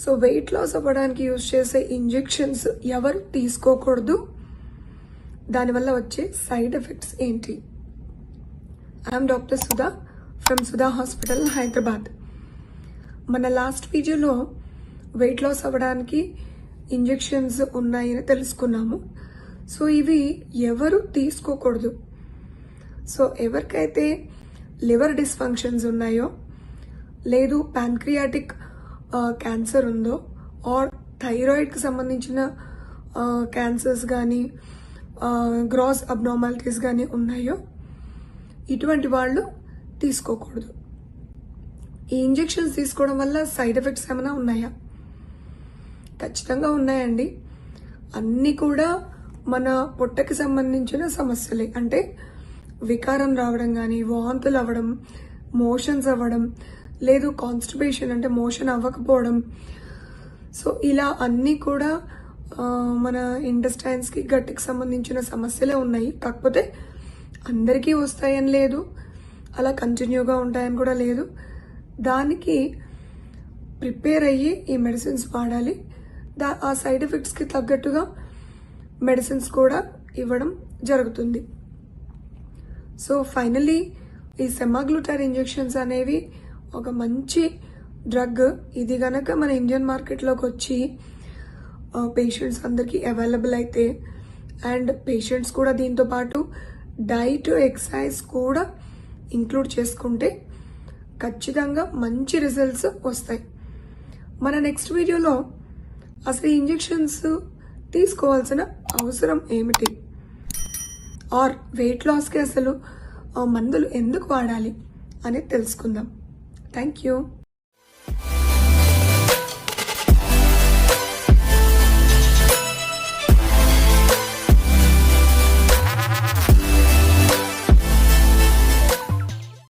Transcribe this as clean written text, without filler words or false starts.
So weight loss అవ్వడానికి use చేసే injections ఎవరు తీసుకోకూడదు, దానివల్ల వచ్చే సైడ్ ఎఫెక్ట్స్ ఏంటి? I'm doctor Sudha from Sudha hospital Hyderabad. మన లాస్ట్ వీడియోలో వెయిట్ లాస్ అవ్వడానికి ఇంజెక్షన్స్ ఉన్నాయని తెలుసుకున్నాము. సో ఇవి ఎవరు తీసుకోకూడదు. సో ఎవరికైతే లివర్ డిస్ఫంక్షన్స్ ఉన్నాయో, లేదు ప్యాంక్రియాటిక్ క్యాన్సర్ ఉందో, ఆర్ థైరాయిడ్కి సంబంధించిన క్యాన్సర్స్ కానీ గ్రాస్ అబ్నార్మాలిటీస్ కానీ ఉన్నాయో, ఇటువంటి వాళ్ళు తీసుకోకూడదు. ఈ ఇంజెక్షన్స్ తీసుకోవడం వల్ల సైడ్ ఎఫెక్ట్స్ ఏమైనా ఉన్నాయా? ఖచ్చితంగా ఉన్నాయండి. అన్నీ కూడా మన పొట్టకి సంబంధించిన సమస్యలే. అంటే వికారం రావడం కానీ, వాంతులు అవ్వడం, మోషన్స్ అవ్వడం, లేదు కాన్స్టిపేషన్ అంటే మోషన్ అవ్వకపోవడం. సో ఇలా అన్నీ కూడా మన ఇంటెస్టైన్స్కి, గట్టికి సంబంధించిన సమస్యలే ఉన్నాయి. కాకపోతే అందరికీ వస్తాయని లేదు, అలా కంటిన్యూగా ఉంటాయని కూడా లేదు. దానికి ప్రిపేర్ అయ్యి ఈ మెడిసిన్స్ వాడాలి. ఆ సైడ్ ఎఫెక్ట్స్కి తగ్గట్టుగా మెడిసిన్స్ కూడా ఇవ్వడం జరుగుతుంది. సో ఫైనలీ ఈ సెమాగ్లూటార్ ఇంజెక్షన్స్ అనేవి ఒక మంచి డ్రగ్. ఇది గనక మన ఇండియన్ మార్కెట్లోకి వచ్చి పేషెంట్స్ అందరికీ అవైలబుల్ అయితే, అండ్ పేషెంట్స్ కూడా దీంతో పాటు డైట్, ఎక్సర్సైజ్ కూడా ఇంక్లూడ్ చేసుకుంటే ఖచ్చితంగా మంచి రిజల్ట్స్ వస్తాయి. మన నెక్స్ట్ వీడియోలో అసలు ఈ ఇంజెక్షన్స్ తీసుకోవాల్సిన అవసరం ఏమిటి, ఆర్ వెయిట్ లాస్కి అసలు మందులు ఎందుకు వాడాలి అనేది తెలుసుకుందాం. Thank you.